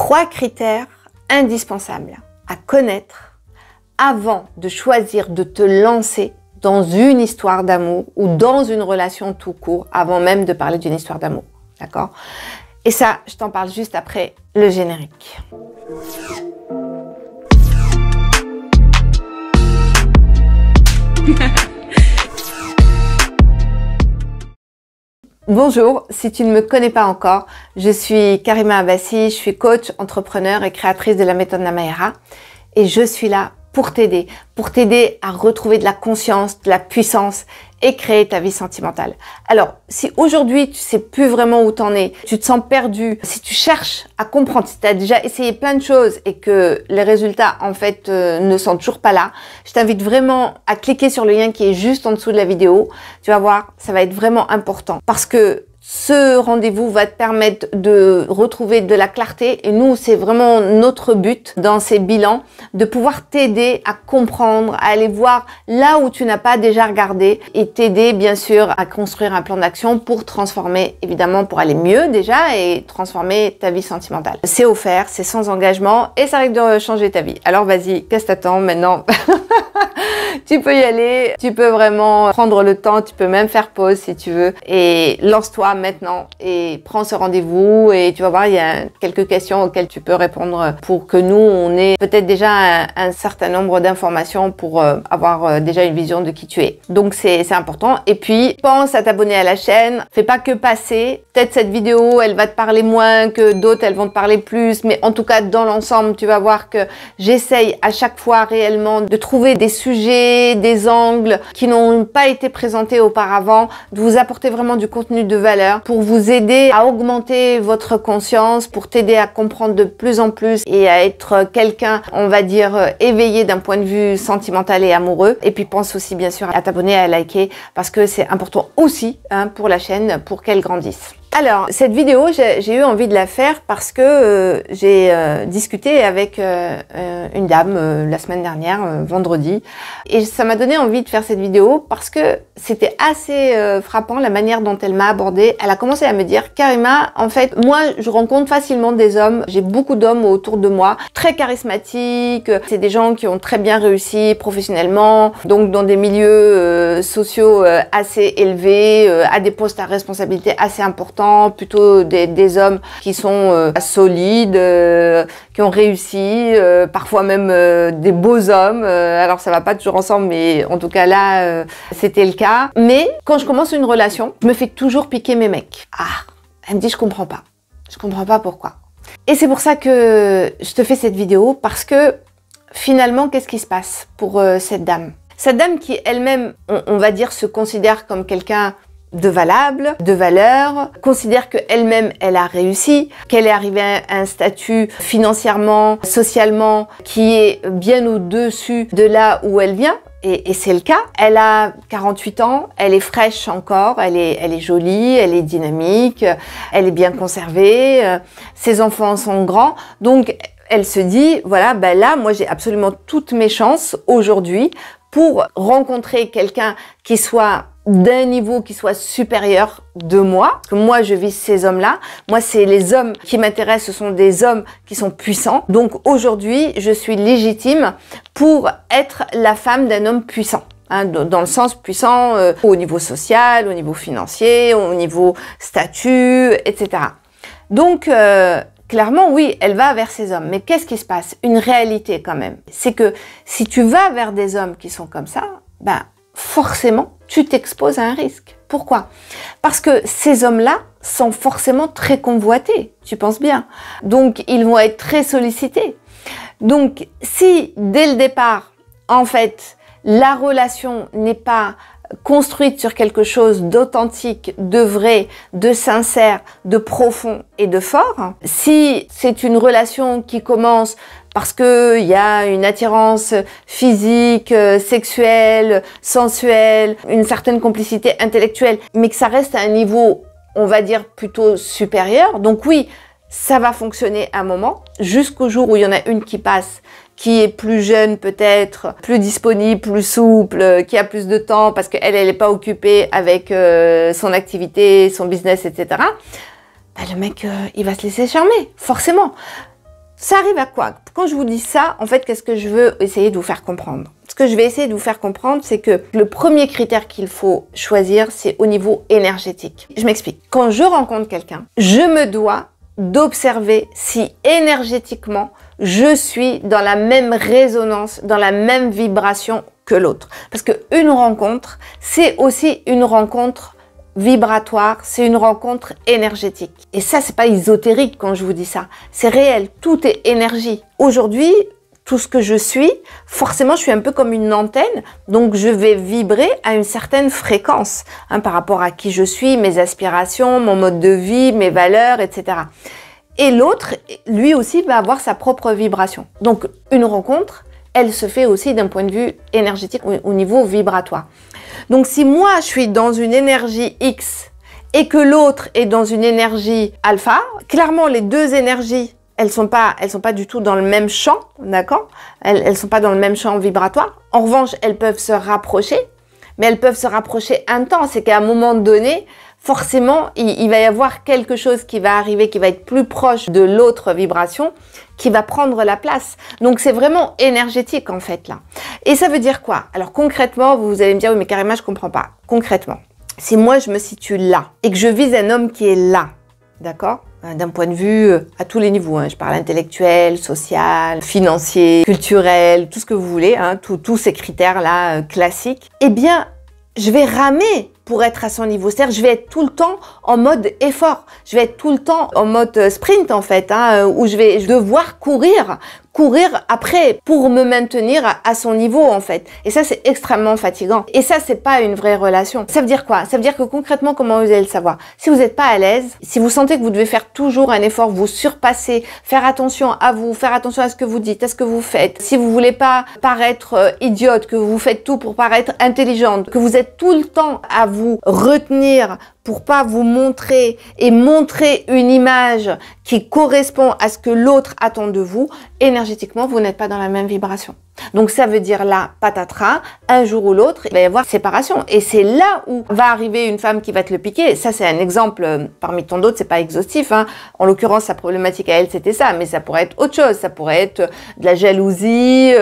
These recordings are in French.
3 critères indispensables à connaître avant de choisir de te lancer dans une histoire d'amour ou dans une relation tout court, avant même de parler d'une histoire d'amour. D'accord? Et ça, je t'en parle juste après le générique. Bonjour, si tu ne me connais pas encore, je suis Karima Abbassi, je suis coach, entrepreneur et créatrice de la méthode Namaera et je suis là pour t'aider à retrouver de la conscience, de la puissance et créer ta vie sentimentale. Alors, si aujourd'hui tu sais plus vraiment où t'en es, tu te sens perdu, si tu cherches à comprendre, si tu as déjà essayé plein de choses et que les résultats en fait ne sont toujours pas là, je t'invite vraiment à cliquer sur le lien qui est juste en dessous de la vidéo. Tu vas voir, ça va être vraiment important parce que ce rendez-vous va te permettre de retrouver de la clarté et nous, c'est vraiment notre but dans ces bilans, de pouvoir t'aider à comprendre, à aller voir là où tu n'as pas déjà regardé et t'aider bien sûr à construire un plan d'action pour transformer, évidemment pour aller mieux déjà et transformer ta vie sentimentale. C'est offert, c'est sans engagement et ça risque de changer ta vie. Alors vas-y, qu'est-ce que t'attends maintenant? Tu peux y aller, tu peux vraiment prendre le temps, tu peux même faire pause si tu veux et lance-toi maintenant et prends ce rendez-vous et tu vas voir, il y a quelques questions auxquelles tu peux répondre pour que nous, on ait peut-être déjà un certain nombre d'informations pour avoir déjà une vision de qui tu es. Donc c'est important. Et puis, pense à t'abonner à la chaîne. Fais pas que passer. Peut-être cette vidéo, elle va te parler moins que d'autres, elles vont te parler plus. Mais en tout cas, dans l'ensemble, tu vas voir que j'essaye à chaque fois réellement de trouver des sujets, des angles qui n'ont pas été présentés auparavant, de vous apporter vraiment du contenu de valeur pour vous aider à augmenter votre conscience, pour t'aider à comprendre de plus en plus et à être quelqu'un, on va dire, éveillé d'un point de vue sentimental et amoureux. Et puis pense aussi bien sûr à t'abonner, à liker parce que c'est important aussi pour la chaîne, pour qu'elle grandisse. Alors, cette vidéo, j'ai eu envie de la faire parce que j'ai discuté avec une dame la semaine dernière, vendredi, et ça m'a donné envie de faire cette vidéo parce que c'était assez frappant la manière dont elle m'a abordée. Elle a commencé à me dire, Karima, en fait, moi, je rencontre facilement des hommes, j'ai beaucoup d'hommes autour de moi, très charismatiques, c'est des gens qui ont très bien réussi professionnellement, donc dans des milieux sociaux assez élevés, à des postes à responsabilité assez importants, plutôt des hommes qui sont solides, qui ont réussi, parfois même des beaux hommes. Alors ça va pas toujours ensemble, mais en tout cas là, c'était le cas. Mais quand je commence une relation, je me fais toujours piquer mes mecs. Ah, elle me dit je comprends pas pourquoi. Et c'est pour ça que je te fais cette vidéo, parce que finalement, qu'est-ce qui se passe pour cette dame? Cette dame qui elle-même, on va dire, se considère comme quelqu'un de valable, de valeur, considère qu'elle-même, elle a réussi, qu'elle est arrivée à un statut financièrement, socialement, qui est bien au-dessus de là où elle vient. Et c'est le cas. Elle a 48 ans, elle est fraîche encore, elle est jolie, elle est dynamique, elle est bien conservée, ses enfants sont grands. Donc, elle se dit, voilà, ben là, moi, j'ai absolument toutes mes chances aujourd'hui pour rencontrer quelqu'un qui soit d'un niveau qui soit supérieur de moi. Parce que moi, je vise ces hommes-là. Moi, c'est les hommes qui m'intéressent. Ce sont des hommes qui sont puissants. Donc, aujourd'hui, je suis légitime pour être la femme d'un homme puissant. Hein, dans le sens puissant au niveau social, au niveau financier, au niveau statut, etc. Donc, clairement, oui, elle va vers ces hommes. Mais qu'est-ce qui se passe? Une réalité quand même. C'est que si tu vas vers des hommes qui sont comme ça, ben, forcément, tu t'exposes à un risque. Pourquoi? Parce que ces hommes-là sont forcément très convoités, tu penses bien. Donc, ils vont être très sollicités. Donc, si dès le départ, en fait, la relation n'est pas construite sur quelque chose d'authentique, de vrai, de sincère, de profond et de fort, si c'est une relation qui commence parce qu'il y a une attirance physique, sexuelle, sensuelle, une certaine complicité intellectuelle, mais que ça reste à un niveau, on va dire, plutôt supérieur. Donc oui, ça va fonctionner un moment, jusqu'au jour où il y en a une qui passe, qui est plus jeune peut-être, plus disponible, plus souple, qui a plus de temps parce qu'elle, elle n'est pas occupée avec son activité, son business, etc. Bah, le mec, il va se laisser charmer, forcément. Ça arrive à quoi? Quand je vous dis ça, en fait, qu'est-ce que je veux essayer de vous faire comprendre? Ce que je vais essayer de vous faire comprendre, c'est que le premier critère qu'il faut choisir, c'est au niveau énergétique. Je m'explique. Quand je rencontre quelqu'un, je me dois d'observer si énergétiquement, je suis dans la même résonance, dans la même vibration que l'autre. Parce qu'une rencontre, c'est aussi une rencontre vibratoire, c'est une rencontre énergétique. Et ça, c'est pas ésotérique quand je vous dis ça. C'est réel, tout est énergie. Aujourd'hui, tout ce que je suis, forcément, je suis un peu comme une antenne, donc je vais vibrer à une certaine fréquence par rapport à qui je suis, mes aspirations, mon mode de vie, mes valeurs, etc. Et l'autre, lui aussi, va avoir sa propre vibration. Donc, une rencontre, elle se fait aussi d'un point de vue énergétique au niveau vibratoire. Donc, si moi, je suis dans une énergie X et que l'autre est dans une énergie alpha, clairement, les deux énergies, elles sont pas du tout dans le même champ, d'accord? Elles sont pas dans le même champ vibratoire. En revanche, elles peuvent se rapprocher, mais elles peuvent se rapprocher un temps. C'est qu'à un moment donné, forcément, il va y avoir quelque chose qui va arriver, qui va être plus proche de l'autre vibration, qui va prendre la place. Donc, c'est vraiment énergétique, en fait, là. Et ça veut dire quoi? Alors, concrètement, vous allez me dire, oui, mais carrément, je comprends pas. Concrètement, si moi, je me situe là et que je vise un homme qui est là, d'accord? D'un point de vue à tous les niveaux, je parle intellectuel, social, financier, culturel, tout ce que vous voulez, tous ces critères-là classiques, eh bien, je vais ramer pour être à son niveau. C'est-à-dire, je vais être tout le temps en mode effort. Je vais être tout le temps en mode sprint, en fait, où je vais devoir courir après pour me maintenir à son niveau, en fait. Et ça, c'est extrêmement fatigant. Et ça, c'est pas une vraie relation. Ça veut dire quoi? Ça veut dire que concrètement, comment vous allez le savoir? Si vous n'êtes pas à l'aise, si vous sentez que vous devez faire toujours un effort, vous surpasser, faire attention à vous, faire attention à ce que vous dites, à ce que vous faites, si vous voulez pas paraître idiote, que vous faites tout pour paraître intelligente, que vous êtes tout le temps à vous retenir pour pas vous montrer et montrer une image qui correspond à ce que l'autre attend de vous, énergétiquement, vous n'êtes pas dans la même vibration. Donc ça veut dire là, patatras, un jour ou l'autre, il va y avoir séparation. Et c'est là où va arriver une femme qui va te le piquer. Ça, c'est un exemple parmi tant d'autres, c'est pas exhaustif. En l'occurrence, sa problématique à elle, c'était ça. Mais ça pourrait être autre chose. Ça pourrait être de la jalousie,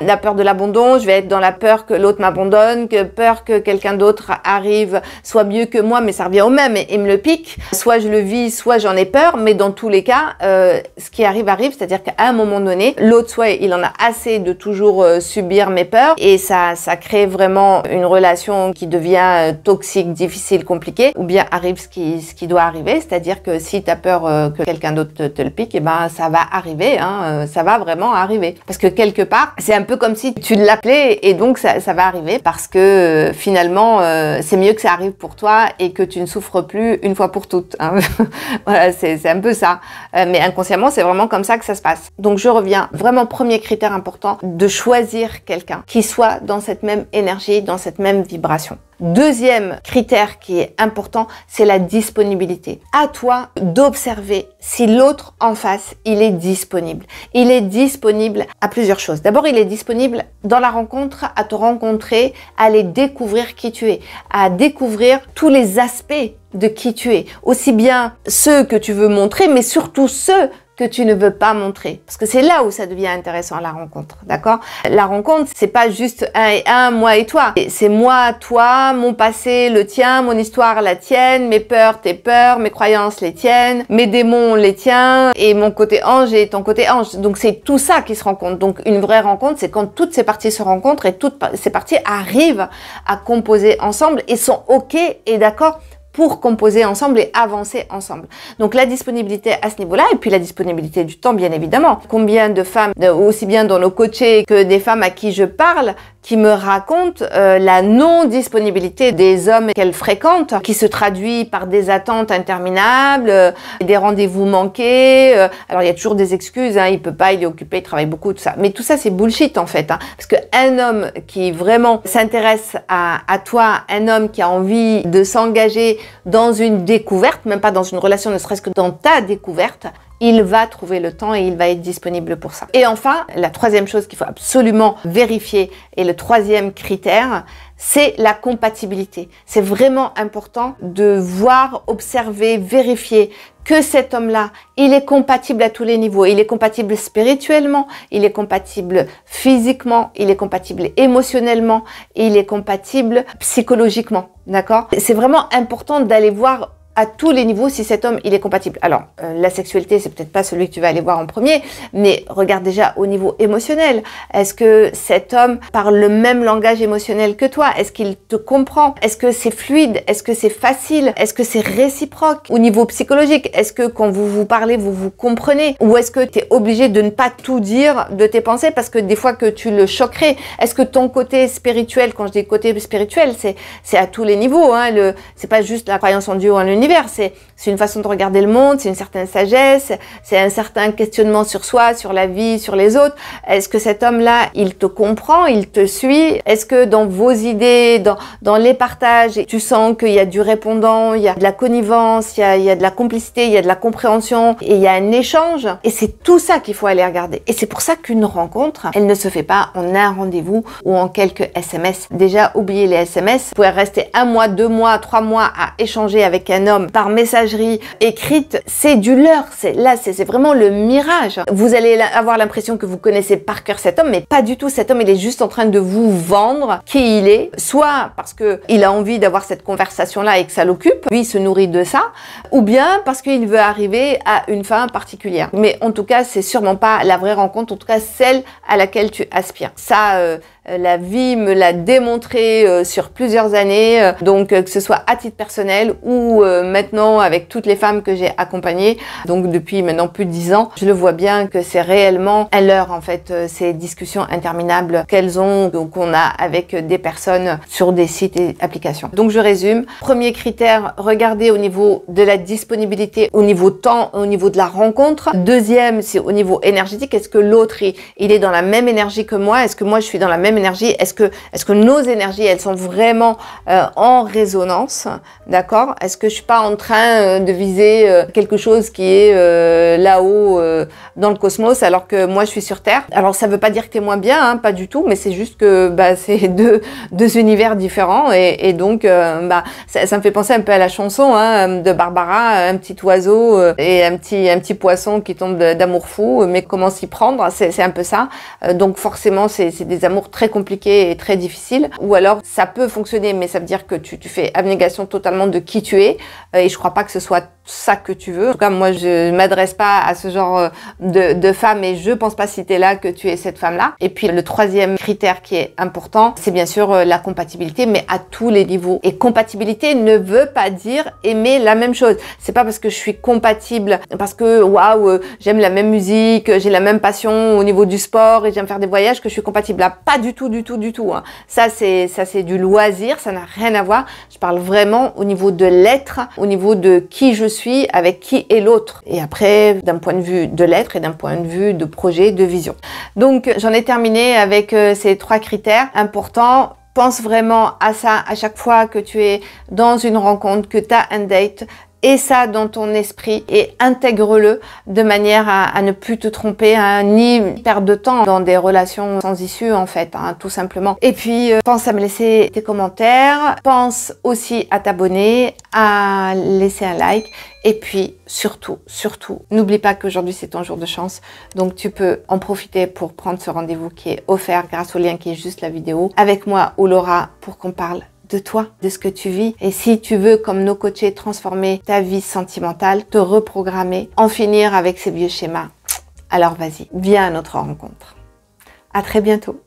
la peur de l'abandon. Je vais être dans la peur que l'autre m'abandonne, peur que quelqu'un d'autre arrive, soit mieux que moi, mais ça revient au même et me le pique. Soit je le vis, soit j'en ai peur. Mais dans tous les cas, ce qui arrive. C'est-à-dire qu'à un moment donné, l'autre, soit il en a assez de toujours subir mes peurs et ça crée vraiment une relation qui devient toxique, difficile, compliquée, ou bien arrive ce qui doit arriver, c'est-à-dire que si tu as peur que quelqu'un d'autre te le pique, et ben ça va arriver, ça va vraiment arriver. Parce que quelque part, c'est un peu comme si tu l'appelais et donc ça va arriver parce que finalement, c'est mieux que ça arrive pour toi et que tu ne souffres plus une fois pour toutes. Voilà, c'est un peu ça. Mais inconsciemment, c'est vraiment comme ça que ça se passe. Donc je reviens, vraiment premier critère important, de choisir quelqu'un qui soit dans cette même énergie, dans cette même vibration. Deuxième critère qui est important, c'est la disponibilité. À toi d'observer si l'autre en face, il est disponible. Il est disponible à plusieurs choses. D'abord, il est disponible dans la rencontre, à te rencontrer, à aller découvrir qui tu es, à découvrir tous les aspects de qui tu es. Aussi bien ceux que tu veux montrer, mais surtout ceux que tu ne veux pas montrer. Parce que c'est là où ça devient intéressant, la rencontre, d'accord? La rencontre, c'est pas juste un et un, moi et toi. C'est moi, toi, mon passé, le tien, mon histoire, la tienne, mes peurs, tes peurs, mes croyances, les tiennes, mes démons, les tiens, et mon côté ange et ton côté ange. Donc c'est tout ça qui se rencontre. Donc une vraie rencontre, c'est quand toutes ces parties se rencontrent et toutes ces parties arrivent à composer ensemble et sont OK et d'accord pour composer ensemble et avancer ensemble. Donc la disponibilité à ce niveau-là, et puis la disponibilité du temps, bien évidemment. Combien de femmes, aussi bien dans nos coachés que des femmes à qui je parle, qui me racontent la non-disponibilité des hommes qu'elles fréquentent, qui se traduit par des attentes interminables, des rendez-vous manqués. Alors il y a toujours des excuses, il peut pas, il est occupé, il travaille beaucoup, tout ça. Mais tout ça c'est bullshit en fait, parce qu'un homme qui vraiment s'intéresse à toi, un homme qui a envie de s'engager dans une découverte, même pas dans une relation, ne serait-ce que dans ta découverte, il va trouver le temps et il va être disponible pour ça. Et enfin, la troisième chose qu'il faut absolument vérifier et le troisième critère, c'est la compatibilité. C'est vraiment important de voir, observer, vérifier que cet homme-là, il est compatible à tous les niveaux. Il est compatible spirituellement, il est compatible physiquement, il est compatible émotionnellement, il est compatible psychologiquement. D'accord? C'est vraiment important d'aller voir à tous les niveaux si cet homme il est compatible. Alors la sexualité c'est peut-être pas celui que tu vas aller voir en premier, mais regarde déjà au niveau émotionnel. Est-ce que cet homme parle le même langage émotionnel que toi? Est-ce qu'il te comprend? Est-ce que c'est fluide? Est-ce que c'est facile? Est-ce que c'est réciproque? Au niveau psychologique, est-ce que quand vous vous parlez vous vous comprenez? Ou est-ce que tu es obligé de ne pas tout dire de tes pensées parce que des fois que tu le choquerais? Est-ce que ton côté spirituel, quand je dis côté spirituel, c'est à tous les niveaux, hein, c'est pas juste la croyance en Dieu ou en l'univers. C'est une façon de regarder le monde, c'est une certaine sagesse, c'est un certain questionnement sur soi, sur la vie, sur les autres. Est-ce que cet homme-là, il te comprend, il te suit? Est-ce que dans vos idées, dans les partages, tu sens qu'il y a du répondant, il y a de la connivence, il y a de la complicité, il y a de la compréhension et il y a un échange? Et c'est tout ça qu'il faut aller regarder. Et c'est pour ça qu'une rencontre, elle ne se fait pas en un rendez-vous ou en quelques SMS. Déjà, oubliez les SMS. Vous pouvez rester 1 mois, 2 mois, 3 mois à échanger avec un homme par messagerie écrite, c'est du leurre, c'est vraiment le mirage. Vous allez avoir l'impression que vous connaissez par cœur cet homme, mais pas du tout. Cet homme, il est juste en train de vous vendre qui il est, soit parce que il a envie d'avoir cette conversation-là et que ça l'occupe, lui il se nourrit de ça, ou bien parce qu'il veut arriver à une fin particulière. Mais en tout cas, c'est sûrement pas la vraie rencontre, en tout cas celle à laquelle tu aspires. Ça, la vie me l'a démontré sur plusieurs années, donc que ce soit à titre personnel ou maintenant avec toutes les femmes que j'ai accompagnées, donc depuis maintenant plus de 10 ans, je le vois bien que c'est réellement un leurre en fait, ces discussions interminables qu'elles ont, qu'on a avec des personnes sur des sites et applications. Donc je résume, premier critère, regardez au niveau de la disponibilité, au niveau temps, au niveau de la rencontre. Deuxième, c'est au niveau énergétique, est-ce que l'autre il est dans la même énergie que moi? Est-ce que moi je suis dans la même énergie? Est-ce que nos énergies elles sont vraiment en résonance? D'accord? Est-ce que je suis pas en train de viser quelque chose qui est là-haut dans le cosmos alors que moi je suis sur Terre? Alors ça veut pas dire que tu es moins bien, hein, pas du tout, mais c'est juste que c'est deux univers différents et donc ça me fait penser un peu à la chanson de Barbara, un petit oiseau et un petit poisson qui tombe d'amour fou, mais comment s'y prendre? C'est un peu ça. Donc forcément c'est des amours très compliqués et très difficiles, ou alors ça peut fonctionner mais ça veut dire que tu fais abnégation totalement de qui tu es et je crois pas que ce soit ça que tu veux. En tout cas, moi, je m'adresse pas à ce genre de femme et je pense pas si tu es là que tu es cette femme-là. Et puis, le troisième critère qui est important, c'est bien sûr la compatibilité, mais à tous les niveaux. Et compatibilité ne veut pas dire aimer la même chose. C'est pas parce que je suis compatible, parce que waouh, j'aime la même musique, j'ai la même passion au niveau du sport et j'aime faire des voyages que je suis compatible. Là, pas du tout, du tout, du tout. Hein. Ça, c'est du loisir, ça n'a rien à voir. Je parle vraiment au niveau de l'être, au niveau de qui je suis, avec qui est l'autre. Et après, d'un point de vue de l'être et d'un point de vue de projet, de vision. Donc, j'en ai terminé avec ces 3 critères importants. Pense vraiment à ça à chaque fois que tu es dans une rencontre, que tu as un date. Et ça dans ton esprit et intègre-le de manière à ne plus te tromper, ni perdre de temps dans des relations sans issue en fait, tout simplement. Et puis pense à me laisser tes commentaires, pense aussi à t'abonner, à laisser un like. Et puis surtout, n'oublie pas qu'aujourd'hui c'est ton jour de chance, donc tu peux en profiter pour prendre ce rendez-vous qui est offert grâce au lien qui est juste la vidéo, avec moi ou Laura pour qu'on parle de toi, de ce que tu vis. Et si tu veux, comme nos coachés, transformer ta vie sentimentale, te reprogrammer, en finir avec ces vieux schémas, alors vas-y, viens à notre rencontre. À très bientôt.